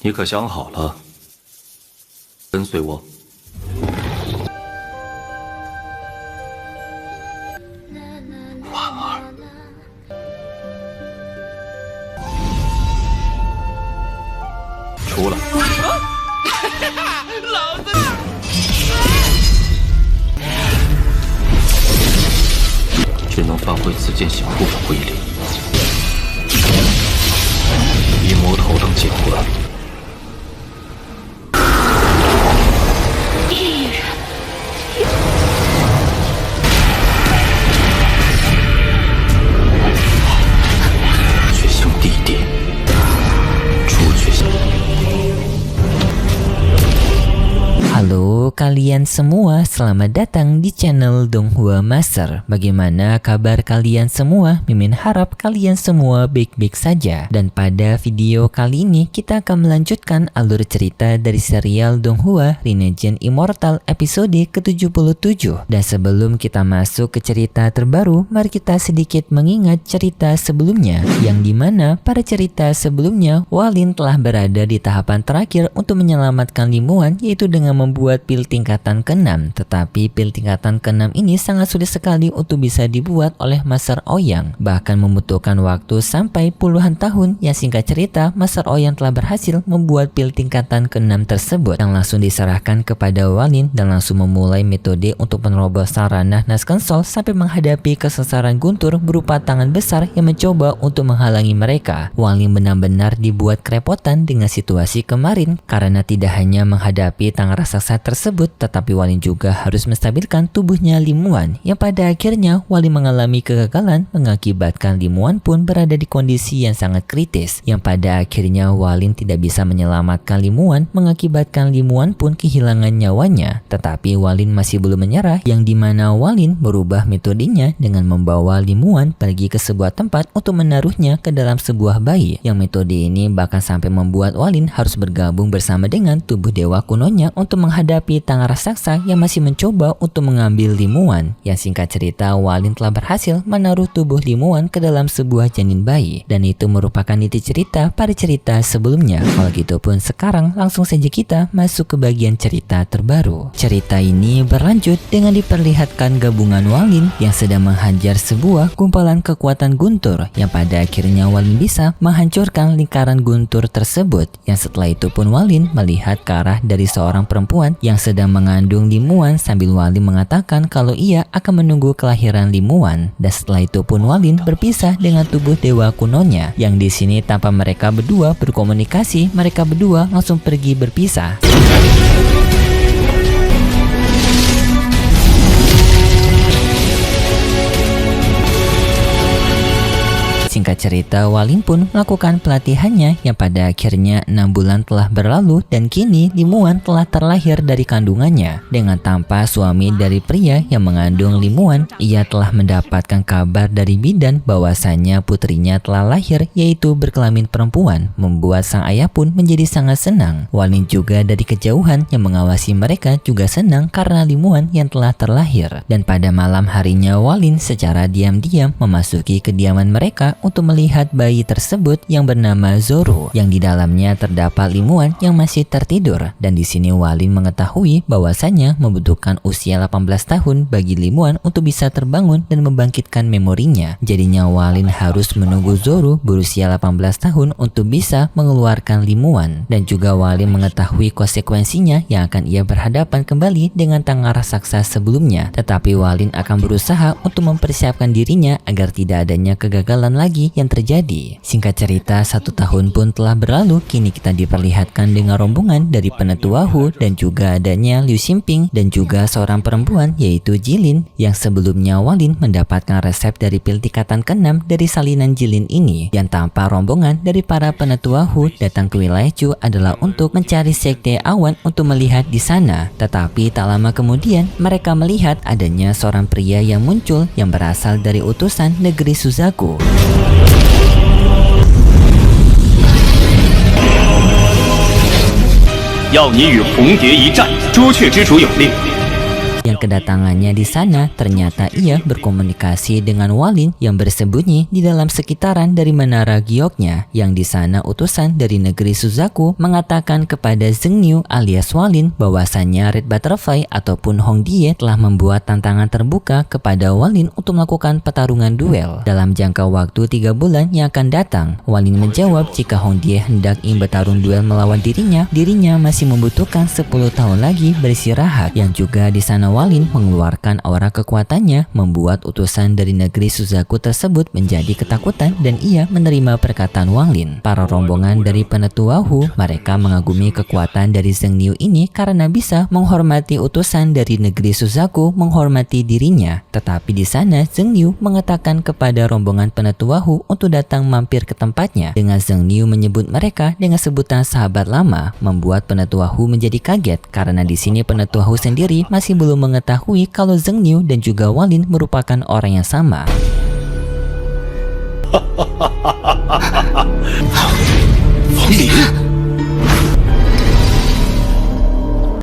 你可想好了？跟随我。婉儿，出来！老子！只能发挥此剑小步的威力，以魔头当剑魂。绝向地点，出绝向。Halo kalian semua, selamat datang di channel Donghua Master. Bagaimana kabar kalian semua? Mimin harap kalian semua baik-baik saja. Dan pada video kali ini kita akan melanjutkan alur cerita dari serial Donghua Rinnegan Immortal episode ke-77. Dan sebelum kita masuk ke cerita terbaru, mari kita sedikit mengingat cerita sebelumnya, yang dimana pada cerita sebelumnya Walin telah berada di tahapan terakhir untuk menyelamatkan Limuan, yaitu dengan membuat pil tingkatan ke-6. Tetapi pil tingkatan ke-6 ini sangat sulit sekali untuk bisa dibuat oleh Master Ouyang, bahkan membutuhkan waktu sampai puluhan tahun. Yang singkat cerita, Master Ouyang telah berhasil membuat pil tingkatan ke-6 tersebut, yang langsung diserahkan kepada Walin dan langsung memulai metode untuk menerobos ranah Nazcansol sampai menghadapi kesesaran Guntur berupa tangan besar yang mencoba untuk menghalangi mereka. Walin benar-benar dibuat kerepotan dengan situasi kemarin, karena tidak hanya menghadapi tangan raksasa tersebut, tetapi Walin juga harus menstabilkan tubuhnya Limuan, yang pada akhirnya Walin mengalami kegagalan, mengakibatkan Limuan pun berada di kondisi yang sangat kritis, yang pada akhirnya Walin tidak bisa menyelamatkan Limuan, mengakibatkan Limuan pun kehilangan nyawanya. Tetapi Walin masih belum menyerah, yang dimana Walin merubah metodenya dengan membawa Limuan pergi ke sebuah tempat untuk menaruhnya ke dalam sebuah bayi, yang metode ini bahkan sampai membuat Walin harus bergabung bersama dengan tubuh dewa kunonya untuk menghadapi tangan raksasa yang masih mencoba untuk mengambil Limuan. Yang singkat cerita, Walin telah berhasil menaruh tubuh Limuan ke dalam sebuah janin bayi, dan itu merupakan inti cerita pada cerita sebelumnya. Kalau gitu pun sekarang langsung saja kita masuk ke bagian cerita terbaru. Cerita ini berlanjut dengan diperlihatkan gabungan Walin yang sedang menghajar sebuah gumpalan kekuatan Guntur, yang pada akhirnya Walin bisa menghancurkan lingkaran Guntur tersebut. Yang setelah itu pun Walin melihat ke arah dari seorang perempuan yang sedang mengandung Limuan, sambil Walin mengatakan kalau ia akan menunggu kelahiran Limuan. Dan setelah itu pun Walin berpisah dengan tubuh dewa kunonya, yang di sini tanpa mereka berdua berkomunikasi, mereka berdua langsung pergi berpisah. Singkat cerita, Walin pun melakukan pelatihannya, yang pada akhirnya 6 bulan telah berlalu dan kini Limuan telah terlahir dari kandungannya. Dengan tanpa suami dari pria yang mengandung Limuan, ia telah mendapatkan kabar dari bidan bahwasanya putrinya telah lahir, yaitu berkelamin perempuan, membuat sang ayah pun menjadi sangat senang. Walin juga dari kejauhan yang mengawasi mereka juga senang karena Limuan yang telah terlahir. Dan pada malam harinya Walin secara diam-diam memasuki kediaman mereka untuk melihat bayi tersebut yang bernama Zoro, yang di dalamnya terdapat Limuan yang masih tertidur. Dan di sini Walin mengetahui bahwasanya membutuhkan usia 18 tahun bagi Limuan untuk bisa terbangun dan membangkitkan memorinya. Jadinya Walin harus menunggu Zoro berusia 18 tahun untuk bisa mengeluarkan Limuan. Dan juga Walin mengetahui konsekuensinya yang akan ia berhadapan kembali dengan tangan raksasa sebelumnya. Tetapi Walin akan berusaha untuk mempersiapkan dirinya agar tidak adanya kegagalan lagi yang terjadi. Singkat cerita, 1 tahun pun telah berlalu. Kini kita diperlihatkan dengan rombongan dari Penetua Hu dan juga adanya Liu Xinping dan juga seorang perempuan yaitu Jilin, yang sebelumnya Walin mendapatkan resep dari pil tingkatan ke-6 dari salinan Jilin ini. Yang tanpa rombongan dari para Penetua Hu datang ke wilayah Chu adalah untuk mencari sekte awan untuk melihat di sana. Tetapi tak lama kemudian mereka melihat adanya seorang pria yang muncul yang berasal dari utusan negeri Suzaku. 要你与红蝶一战，朱雀之主有令， Yang kedatangannya di sana ternyata ia berkomunikasi dengan Walin yang bersembunyi di dalam sekitaran dari menara gioknya. Yang di sana utusan dari negeri Suzaku mengatakan kepada Zhengniu alias Walin bahwasannya Red Butterfly ataupun Hongdie telah membuat tantangan terbuka kepada Walin untuk melakukan pertarungan duel dalam jangka waktu 3 bulan yang akan datang. Walin menjawab jika Hongdie hendak ingin bertarung duel melawan dirinya masih membutuhkan 10 tahun lagi beristirahat. Yang juga di sana Walin mengeluarkan aura kekuatannya membuat utusan dari negeri Suzaku tersebut menjadi ketakutan dan ia menerima perkataan Walin. Para rombongan dari penetua Hu mereka mengagumi kekuatan dari Zhengniu ini karena bisa menghormati utusan dari negeri Suzaku menghormati dirinya. Tetapi di sana Zhengniu mengatakan kepada rombongan penetua Hu untuk datang mampir ke tempatnya. Dengan Zhengniu menyebut mereka dengan sebutan sahabat lama membuat penetua Hu menjadi kaget karena di sini penetua Hu sendiri masih belum mengetahui kalau Zhengniu dan juga Walin merupakan orang yang sama.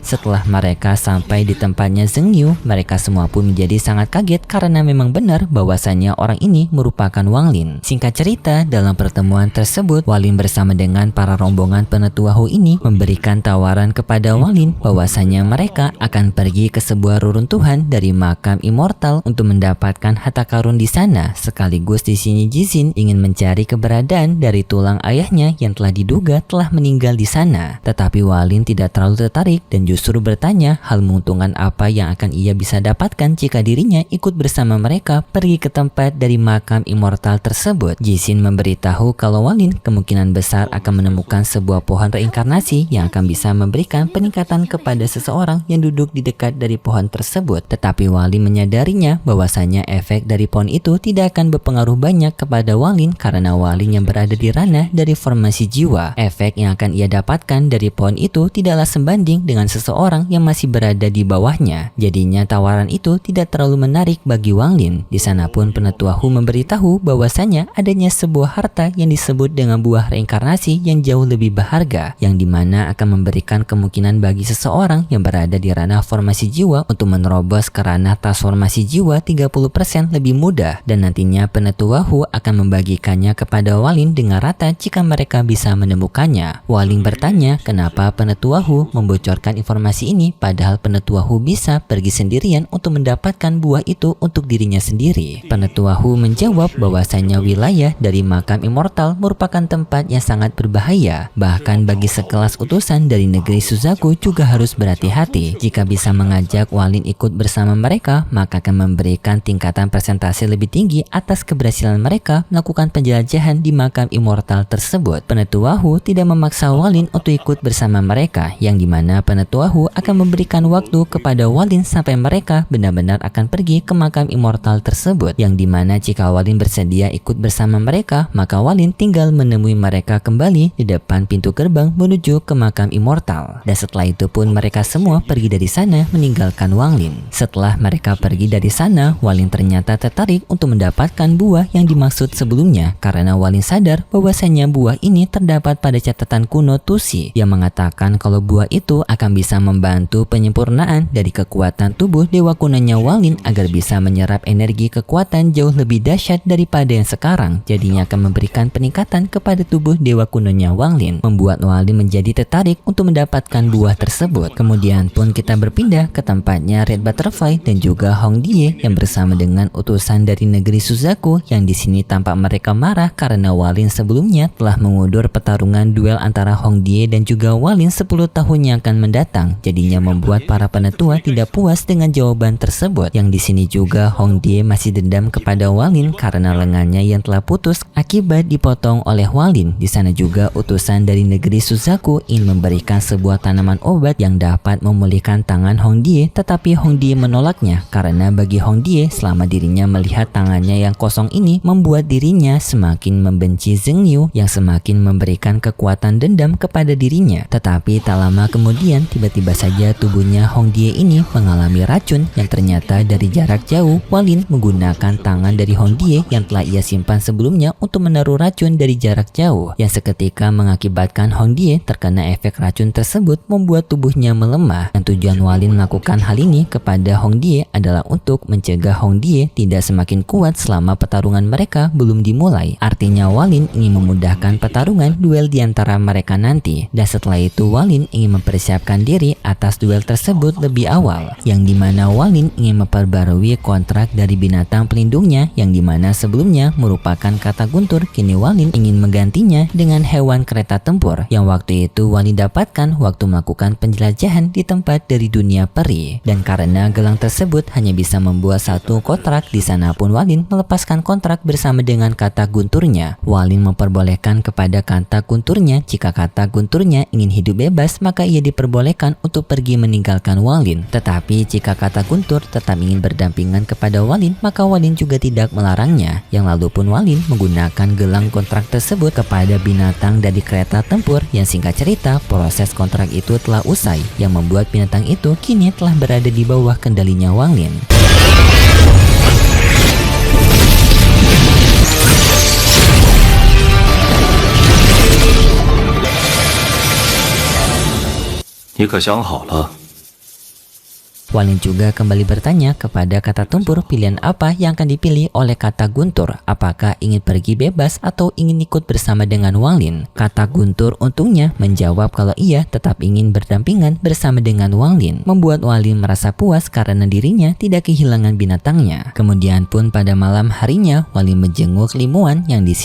Setelah mereka sampai di tempatnya Zhengniu, mereka semua pun menjadi sangat kaget karena memang benar bahwasannya orang ini merupakan Walin. Singkat cerita, dalam pertemuan tersebut, Walin bersama dengan para rombongan penetua Hu ini memberikan tawaran kepada Walin bahwasannya mereka akan pergi ke sebuah reruntuhan dari makam immortal untuk mendapatkan harta karun di sana. Sekaligus di sini Jixin ingin mencari keberadaan dari tulang ayahnya yang telah diduga telah meninggal di sana. Tetapi Walin tidak terlalu tertarik dan justru bertanya hal menguntungkan apa yang akan ia bisa dapatkan jika dirinya ikut bersama mereka pergi ke tempat dari makam immortal tersebut. Jixin memberitahu kalau Walin kemungkinan besar akan menemukan sebuah pohon reinkarnasi yang akan bisa memberikan peningkatan kepada seseorang yang duduk di dekat dari pohon tersebut. Tetapi Walin menyadarinya bahwasanya efek dari pohon itu tidak akan berpengaruh banyak kepada Walin karena Walin yang berada di ranah dari formasi jiwa. Efek yang akan ia dapatkan dari pohon itu tidaklah sebanding dengan seseorang yang masih berada di bawahnya. Jadinya tawaran itu tidak terlalu menarik bagi Walin. Di sana pun penetua Hu memberitahu bahwasanya adanya sebuah harta yang disebut dengan buah reinkarnasi yang jauh lebih berharga, yang dimana akan memberikan kemungkinan bagi seseorang yang berada di ranah formasi jiwa untuk menerobos ke ranah transformasi jiwa 30% lebih mudah, dan nantinya penetua Hu akan membagikannya kepada Walin dengan rata jika mereka bisa menemukannya. Walin bertanya kenapa penetua Hu membocorkan informasi ini padahal penetua Hu bisa pergi sendirian untuk mendapatkan buah itu untuk dirinya sendiri. Penetua Hu menjawab bahwasanya wilayah dari makam immortal merupakan tempat yang sangat berbahaya. Bahkan bagi sekelas utusan dari negeri Suzaku juga harus berhati-hati. Jika bisa mengajak Walin ikut bersama mereka, maka akan memberikan tingkatan persentase lebih tinggi atas keberhasilan mereka melakukan penjelajahan di makam immortal tersebut. Penetua Hu tidak memaksa Walin untuk ikut bersama mereka, yang dimana penetua Hu akan memberikan waktu kepada Walin sampai mereka benar-benar akan pergi ke makam immortal tersebut, yang dimana jika Walin bersedia ikut bersama mereka, maka Walin tinggal menemui mereka kembali di depan pintu gerbang menuju ke makam immortal. Dan setelah itu pun mereka semua pergi dari sana meninggalkan Walin. Setelah mereka pergi dari sana, Walin ternyata tertarik untuk mendapatkan buah yang dimaksud sebelumnya karena Walin sadar bahwasanya buah ini terdapat pada catatan kuno Tusi yang mengatakan kalau buah itu akan bisa membantu penyempurnaan dari kekuatan tubuh dewa kunonya Walin agar bisa menyerap energi kekuatan jauh lebih dahsyat daripada yang sekarang. Jadinya akan memberikan peningkatan kepada tubuh dewa kunonya Walin, membuat Walin menjadi tertarik untuk mendapatkan buah tersebut. Kemudian pun kita berpindah ke tempatnya Red Butterfly dan juga Hongdie yang bersama dengan utusan dari negeri Suzaku, yang di sini tampak mereka marah karena Walin sebelumnya telah mengundur pertarungan duel antara Hongdie dan juga Walin 10 tahun yang akan mendatang. Jadinya membuat para penetua tidak puas dengan jawaban tersebut. Yang di sini juga Hongdie masih dendam kepada Walin karena lengannya yang telah putus akibat dipotong oleh Walin. Di sana juga utusan dari negeri Suzaku ingin memberikan sebuah tanaman obat yang dapat memulihkan tangan Hongdie, tetapi Hongdie menolaknya karena bagi Hongdie selama dirinya melihat tangannya yang kosong ini membuat dirinya semakin membenci Zhengniu yang semakin memberikan kekuatan dendam kepada dirinya. Tetapi tak lama kemudian tiba-tiba tiba-tiba saja tubuhnya Hong Die ini mengalami racun yang ternyata dari jarak jauh Walin menggunakan tangan dari Hong Die yang telah ia simpan sebelumnya untuk menaruh racun dari jarak jauh, yang seketika mengakibatkan Hong Die terkena efek racun tersebut membuat tubuhnya melemah. Dan tujuan Walin melakukan hal ini kepada Hong Die adalah untuk mencegah Hong Die tidak semakin kuat selama pertarungan mereka belum dimulai. Artinya Walin ingin memudahkan pertarungan duel di antara mereka nanti, dan setelah itu Walin ingin mempersiapkan diri atas duel tersebut lebih awal, yang dimana Walin ingin memperbarui kontrak dari binatang pelindungnya yang dimana sebelumnya merupakan kata guntur. Kini Walin ingin menggantinya dengan hewan kereta tempur yang waktu itu Walin dapatkan waktu melakukan penjelajahan di tempat dari dunia peri. Dan karena gelang tersebut hanya bisa membuat satu kontrak, di sana pun Walin melepaskan kontrak bersama dengan kata gunturnya. Walin memperbolehkan kepada kata gunturnya jika kata gunturnya ingin hidup bebas maka ia diperbolehkan untuk pergi meninggalkan Walin. Tetapi jika kata guntur tetap ingin berdampingan kepada Walin maka Walin juga tidak melarangnya. Yang lalu pun Walin menggunakan gelang kontrak tersebut kepada binatang dari kereta tempur, yang singkat cerita proses kontrak itu telah usai, yang membuat binatang itu kini telah berada di bawah kendalinya Walin.你可想好了？ Walin juga kembali bertanya kepada kata tempur pilihan apa yang akan dipilih oleh kata guntur, apakah ingin pergi bebas atau ingin ikut bersama dengan Walin. Kata guntur untungnya menjawab kalau ia tetap ingin berdampingan bersama dengan Walin, membuat Walin merasa puas karena dirinya tidak kehilangan binatangnya. Kemudian pun pada malam harinya Walin menjenguk Limuan, yang di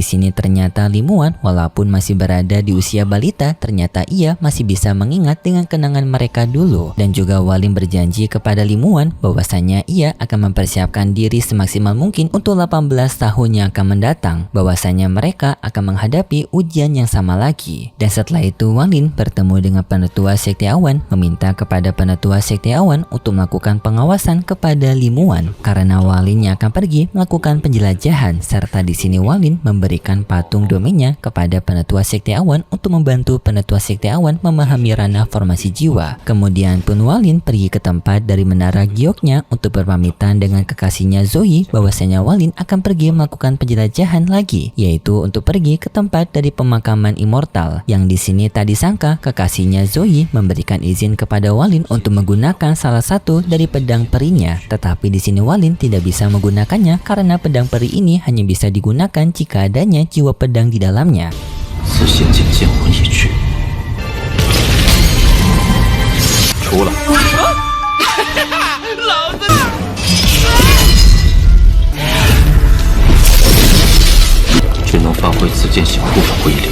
sini ternyata Limuan walaupun masih berada di usia balita ternyata ia masih bisa mengingat dengan kenangan mereka dulu. Dan juga Walin berjanji kepada Limuan bahwasanya ia akan mempersiapkan diri semaksimal mungkin untuk 18 tahun yang akan mendatang, bahwasanya mereka akan menghadapi ujian yang sama lagi. Dan setelah itu Walin bertemu dengan Penetua Sekte Awan, meminta kepada Penetua Sekte Awan untuk melakukan pengawasan kepada Limuan karena Walin yang akan pergi melakukan penjelajahan, serta di sini Walin memberikan patung domainnya kepada Penetua Sekte Awan untuk membantu Penetua Sekte Awan memahami ranah formasi jiwa. Kemudian pun Walin pergi ke tempat dari menara gioknya untuk berpamitan dengan kekasihnya Zoe bahwasanya Walin akan pergi melakukan penjelajahan lagi, yaitu untuk pergi ke tempat dari pemakaman immortal, yang di sini tak disangka kekasihnya Zoe memberikan izin kepada Walin untuk menggunakan salah satu dari pedang perinya, tetapi di sini Walin tidak bisa menggunakannya karena pedang peri ini hanya bisa digunakan jika adanya jiwa pedang di dalamnya. 此仙剑见我一去，出来！老子只能发挥此剑小部分威力，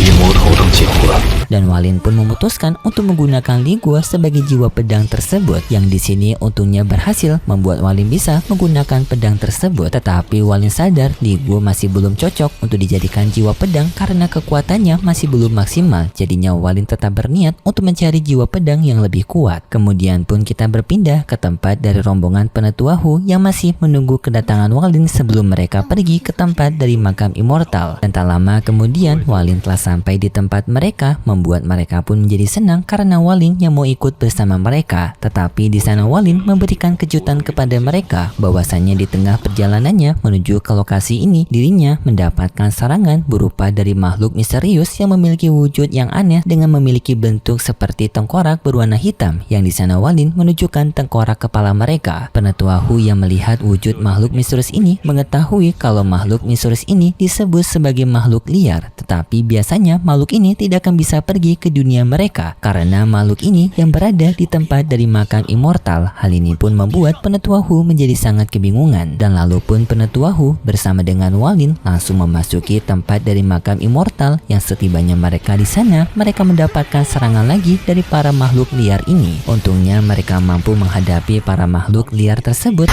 以魔头当剑魂。 Dan Walin pun memutuskan untuk menggunakan Li Guo sebagai jiwa pedang tersebut, yang di sini untungnya berhasil membuat Walin bisa menggunakan pedang tersebut. Tetapi Walin sadar Li Guo masih belum cocok untuk dijadikan jiwa pedang karena kekuatannya masih belum maksimal. Jadinya Walin tetap berniat untuk mencari jiwa pedang yang lebih kuat. Kemudian pun kita berpindah ke tempat dari rombongan Penetua Hu yang masih menunggu kedatangan Walin sebelum mereka pergi ke tempat dari makam immortal. Dan tak lama kemudian Walin telah sampai di tempat mereka, membuat mereka pun menjadi senang karena Walin yang mau ikut bersama mereka. Tetapi di sana Walin memberikan kejutan kepada mereka bahwasanya di tengah perjalanannya menuju ke lokasi ini dirinya mendapatkan serangan berupa dari makhluk misterius yang memiliki wujud yang aneh dengan memiliki bentuk seperti tengkorak berwarna hitam, yang di sana Walin menunjukkan tengkorak kepala mereka. Penetua Hu yang melihat wujud makhluk misterius ini mengetahui kalau makhluk misterius ini disebut sebagai makhluk liar, tetapi biasanya makhluk ini tidak akan bisa pergi ke dunia mereka karena makhluk ini yang berada di tempat dari makam immortal. Hal ini pun membuat Penetua Hu menjadi sangat kebingungan, dan lalu pun Penetua Hu bersama dengan Walin langsung memasuki tempat dari makam immortal. Yang setibanya mereka di sana, mereka mendapatkan serangan lagi dari para makhluk liar ini. Untungnya mereka mampu menghadapi para makhluk liar tersebut.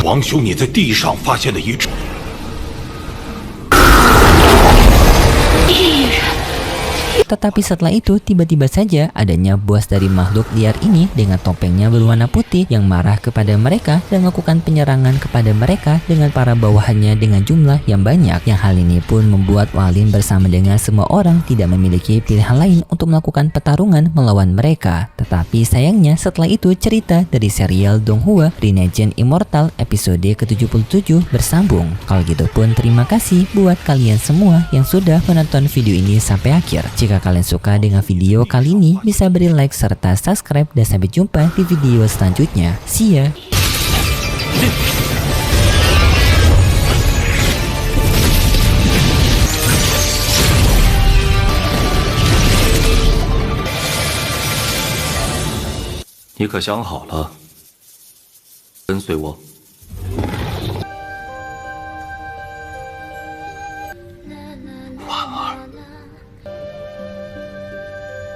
王兄，你在地上发现的遗址。Tetapi setelah itu tiba-tiba saja adanya bos dari makhluk liar ini dengan topengnya berwarna putih yang marah kepada mereka dan melakukan penyerangan kepada mereka dengan para bawahannya dengan jumlah yang banyak. Yang hal ini pun membuat Walin bersama dengan semua orang tidak memiliki pilihan lain untuk melakukan pertarungan melawan mereka. Tetapi sayangnya setelah itu cerita dari serial Donghua Renegade Immortal episode ke-77 bersambung. Kalau gitu pun terima kasih buat kalian semua yang sudah menonton video ini sampai akhir. Jika kalian suka dengan video kali ini, bisa beri like serta subscribe dan sampai jumpa di video selanjutnya. See ya! 你可想好了？跟随我。